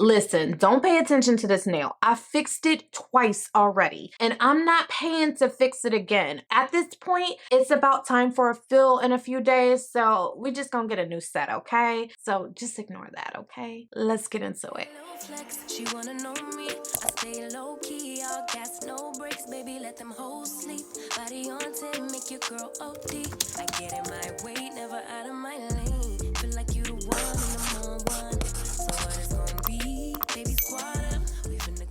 Listen, don't pay attention to this nail. I fixed it twice already, and I'm not paying to fix it again. At this point, it's about time for a fill in a few days, so we just gonna get a new set, okay? So just ignore that, okay? Let's get into it. She wanna know me. I stay low key, all gas, no brakes, baby. Let them hoes sleep. Body on 10, make your girl OT. I get in my way, never out of my lane. Feel like you the one and I'm on one. So what it's gonna be, baby, squad up.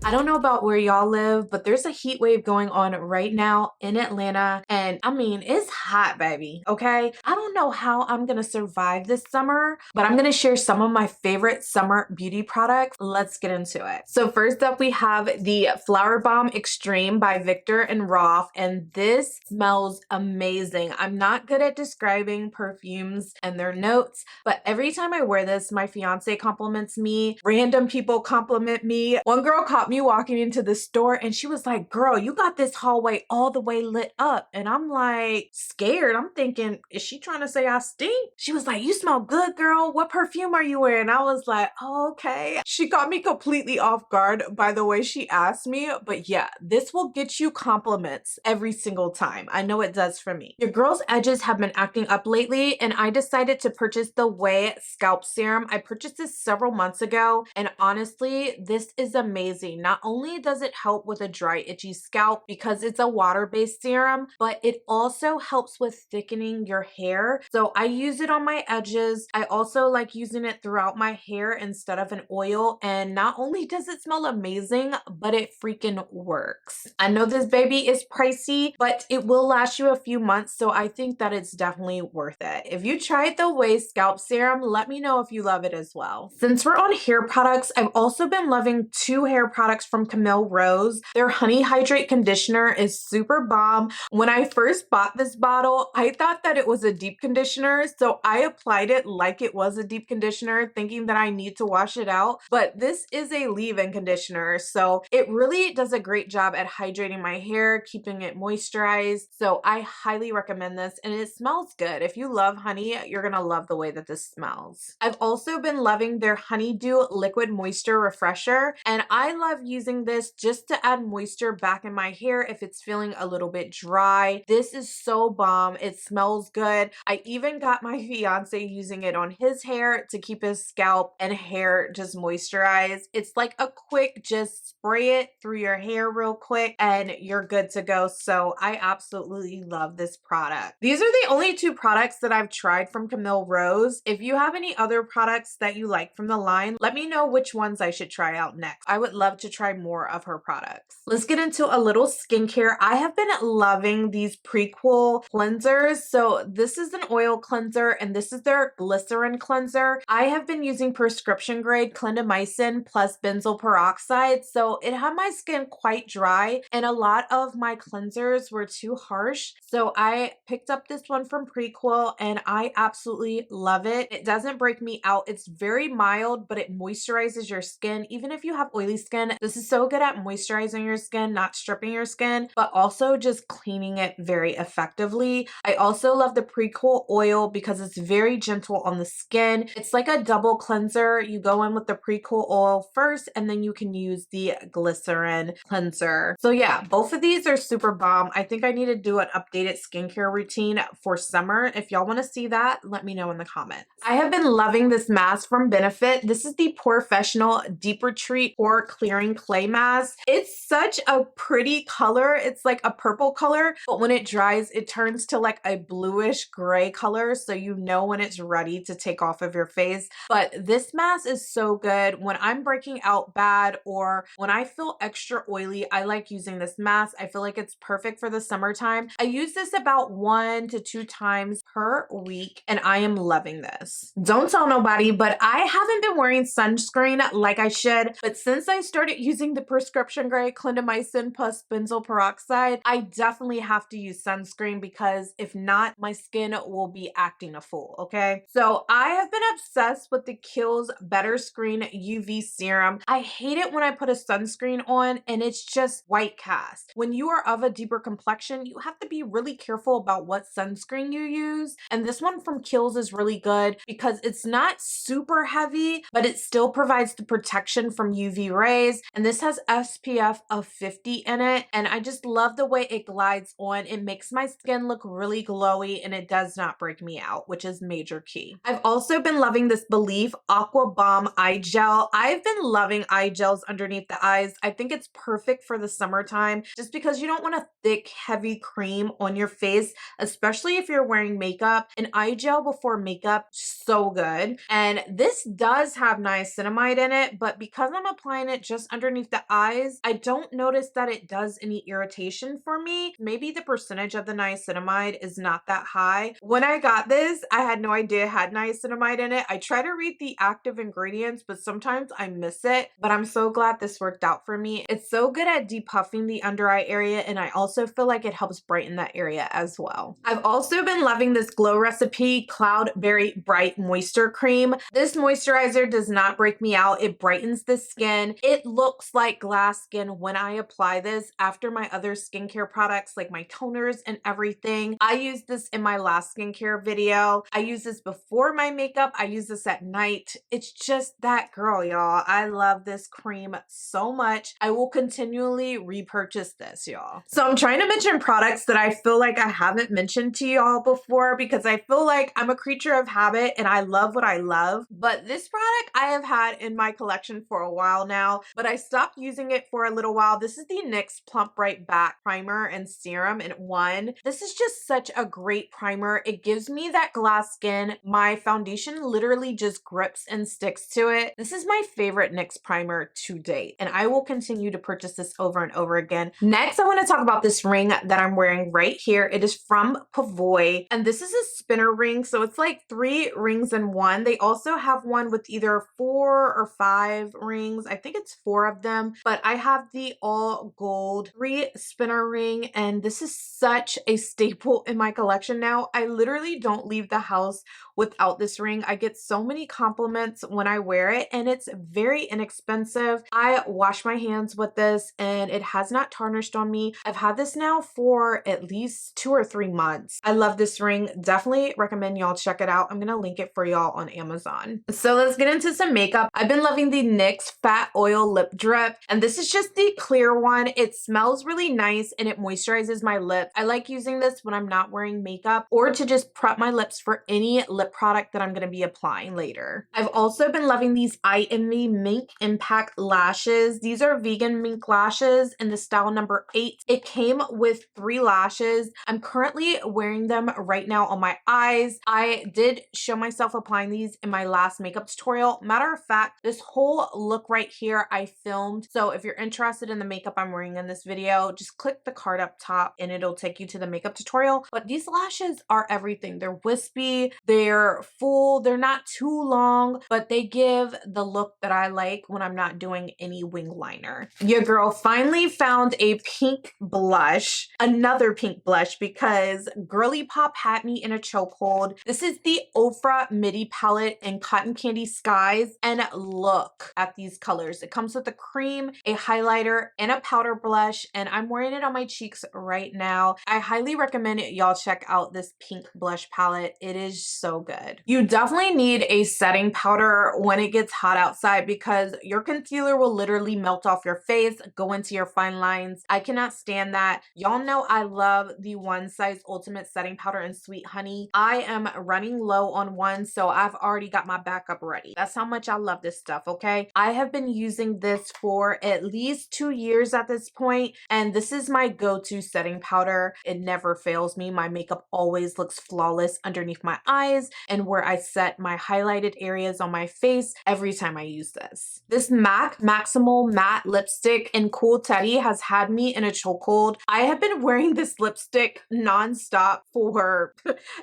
I don't know about where y'all live, but there's a heat wave going on right now in Atlanta. And I mean, it's hot, baby, okay? I don't know how I'm gonna survive this summer, but I'm gonna share some of my favorite summer beauty products. Let's get into it. So first up, we have the Flower Bomb Extreme by Victor and Rolf, and this smells amazing. I'm not good at describing perfumes and their notes, but every time I wear this, my fiance compliments me, random people compliment me. One girl caught me walking into the store and she was like, girl, you got this hallway all the way lit up. And I'm like scared. I'm thinking, is she trying to say I stink? She was like, you smell good, girl. What perfume are you wearing? I was like, oh, okay. She got me completely off guard by the way she asked me. But yeah, this will get you compliments every single time. I know it does for me. Your girl's edges have been acting up lately, and I decided to purchase the Way Scalp Serum. I purchased this several months ago, and honestly, this is amazing. Not only does it help with a dry, itchy scalp because it's a water-based serum, but it also helps with thickening your hair. So I use it on my edges. I also like using it throughout my hair instead of an oil. And not only does it smell amazing, but it freaking works. I know this baby is pricey, but it will last you a few months. So I think that it's definitely worth it. If you tried the Way Scalp Serum, let me know if you love it as well. Since we're on hair products, I've also been loving two hair products from Camille Rose. Their Honey Hydrate Conditioner is super bomb. When I first bought this bottle, I thought that it was a deep conditioner, so I applied it like it was a deep conditioner, thinking that I need to wash it out, but this is a leave-in conditioner, so it really does a great job at hydrating my hair, keeping it moisturized, so I highly recommend this, and it smells good. If you love honey, you're gonna love the way that this smells. I've also been loving their Honeydew Liquid Moisture Refresher, and I love using this just to add moisture back in my hair if it's feeling a little bit dry. This is so bomb. It smells good. I even got my fiance using it on his hair to keep his scalp and hair just moisturized. It's like a quick, just spray it through your hair real quick and you're good to go. So I absolutely love this product. These are the only two products that I've tried from Camille Rose. If you have any other products that you like from the line, let me know which ones I should try out next. I would love to try more of her products. Let's get into a little skincare. I have been loving these Prequel cleansers. So this is an oil cleanser and this is their glycerin cleanser. I have been using prescription grade clindamycin plus benzoyl peroxide. So it had my skin quite dry and a lot of my cleansers were too harsh. So I picked up this one from Prequel and I absolutely love it. It doesn't break me out. It's very mild, but it moisturizes your skin. Even if you have oily skin, this is so good at moisturizing your skin, not stripping your skin, but also just cleaning it very effectively. I also love the Prequel oil because it's very gentle on the skin. It's like a double cleanser. You go in with the Prequel oil first, and then you can use the glycerin cleanser. So yeah, both of these are super bomb. I think I need to do an updated skincare routine for summer. If y'all want to see that, let me know in the comments. I have been loving this mask from Benefit. This is the Professional Deep Retreat Pore Clearing Clay Mask. It's such a pretty color. It's like a purple color, but when it dries, it turns to like a bluish gray color. So you know when it's ready to take off of your face. But this mask is so good. When I'm breaking out bad or when I feel extra oily, I like using this mask. I feel like it's perfect for the summertime. I use this about 1 to 2 times per week and I am loving this. Don't tell nobody, but I haven't been wearing sunscreen like I should. But since I started using the prescription grade clindamycin plus benzoyl peroxide, I definitely have to use sunscreen because if not, my skin will be acting a fool, okay? So I have been obsessed with the Kiehl's Better Screen UV Serum. I hate it when I put a sunscreen on and it's just white cast. When you are of a deeper complexion, you have to be really careful about what sunscreen you use. And this one from Kiehl's is really good because it's not super heavy, but it still provides the protection from UV rays. And this has SPF of 50 in it. And I just love the way it glides on. It makes my skin look really glowy and it does not break me out, which is major key. I've also been loving this Believe Aqua Bomb Eye Gel. I've been loving eye gels underneath the eyes. I think it's perfect for the summertime just because you don't want a thick, heavy cream on your face, especially if you're wearing makeup. An eye gel before makeup, so good. And this does have niacinamide in it, but because I'm applying it just underneath the eyes, I don't notice that it does any irritation for me. Maybe the percentage of the niacinamide is not that high. When I got this, I had no idea it had niacinamide in it. I try to read the active ingredients, but sometimes I miss it. But I'm so glad this worked out for me. It's so good at depuffing the under eye area, and I also feel like it helps brighten that area as well. I've also been loving this Glow Recipe Cloudberry Bright Moisture Cream. This moisturizer does not break me out. It brightens the skin. It looks like glass skin when I apply this after my other skincare products like my toners and everything. I used this in my last skincare video. I use this before my makeup. I use this at night. It's just that girl, y'all. I love this cream so much. I will continually repurchase this, y'all. So I'm trying to mention products that I feel like I haven't mentioned to y'all before because I feel like I'm a creature of habit and I love what I love. But this product I have had in my collection for a while now, but I stopped using it for a little while. This is the NYX Plump Bright Back Primer and Serum in one. This is just such a great primer. It gives me that glass skin. My foundation literally just grips and sticks to it. This is my favorite NYX primer to date, and I will continue to purchase this over and over again. Next, I want to talk about this ring that I'm wearing right here. It is from Pavoy, and this is a spinner ring, so it's like 3 rings in one. They also have one with either 4 or 5 rings. I think it's 4 of them, but I have the all gold 3 spinner ring, and this is such a staple in my collection now. I literally don't leave the house without this ring. I get so many compliments when I wear it, and it's very inexpensive. I wash my hands with this and it has not tarnished on me. I've had this now for at least 2 or 3 months. I love this ring. Definitely recommend y'all check it out. I'm gonna link it for y'all on Amazon. So let's get into some makeup. I've been loving the NYX Fat Oil Lip Drip, and this is just the clear one. It smells really nice and it moisturizes my lips. I like using this when I'm not wearing makeup or to just prep my lips for any lip product that I'm going to be applying later. I've also been loving these Eye Envy Mink Impact Lashes. These are vegan mink lashes in the style number 8. It came with 3 lashes. I'm currently wearing them right now on my eyes. I did show myself applying these in my last makeup tutorial. Matter of fact, this whole look right here I filmed. So if you're interested in the makeup I'm wearing in this video, just click the card up top and it'll take you to the makeup tutorial. But these lashes are everything. They're wispy, they're full, they're not too long, but they give the look that I like when I'm not doing any wing liner. Your girl finally found a pink blush, another pink blush, because Girly Pop had me in a chokehold. This is the Ofra Midi palette in Cotton Candy Skies, and look at these colors. It comes with a cream, a highlighter, and a powder blush, and I'm wearing it on my cheeks right now. I highly recommend y'all check out this pink blush palette. It is so good. You definitely need a setting powder when it gets hot outside because your concealer will literally melt off your face, go into your fine lines. I cannot stand that. Y'all know I love the One Size Ultimate Setting Powder in Sweet Honey. I am running low on one, so I've already got my backup ready. That's how much I love this stuff, okay? I have been using this for at least 2 years at this point, and this is my go-to setting powder. It never fails me. My makeup always looks flawless underneath my eyes and where I set my highlighted areas on my face every time I use this. This MAC Maximal Matte Lipstick in Cool Teddy has had me in a chokehold. I have been wearing this lipstick nonstop for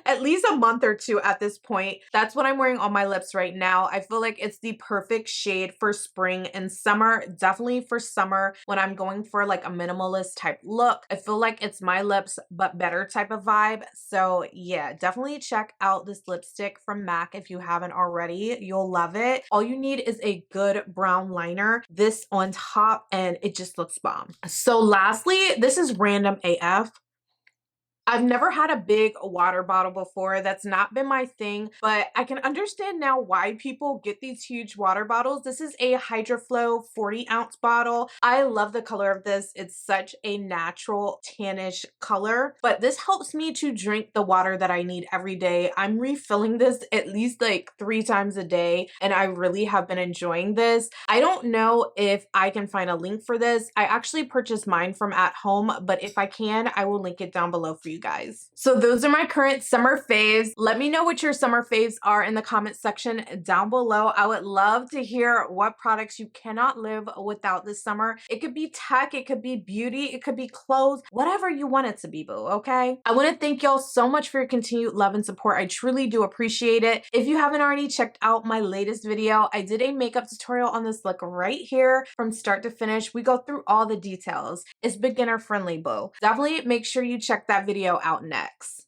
at least a month or 2 at this point. That's what I'm wearing on my lips right now. I feel like it's the perfect shade for spring and summer. summer, definitely for summer when I'm going for like a minimalist type look. I feel like it's my lips but better type of vibe. So yeah, definitely check out this lipstick from MAC if you haven't already. You'll love it. All you need is a good brown liner, this on top, and it just looks bomb. So lastly, this is random AF. I've never had a big water bottle before. That's not been my thing, but I can understand now why people get these huge water bottles. This is a Hydroflow 40-ounce bottle. I love the color of this. It's such a natural tannish color, but this helps me to drink the water that I need every day. I'm refilling this at least like 3 times a day, and I really have been enjoying this. I don't know if I can find a link for this. I actually purchased mine from at home, but if I can, I will link it down below for you guys. So those are my current summer faves. Let me know what your summer faves are in the comment section down below. I would love to hear what products you cannot live without this summer. It could be tech, it could be beauty, it could be clothes, whatever you want it to be, boo, okay? I want to thank y'all so much for your continued love and support. I truly do appreciate it. If you haven't already checked out my latest video, I did a makeup tutorial on this look right here from start to finish. We go through all the details. It's beginner friendly, boo. Definitely make sure you check that video out next.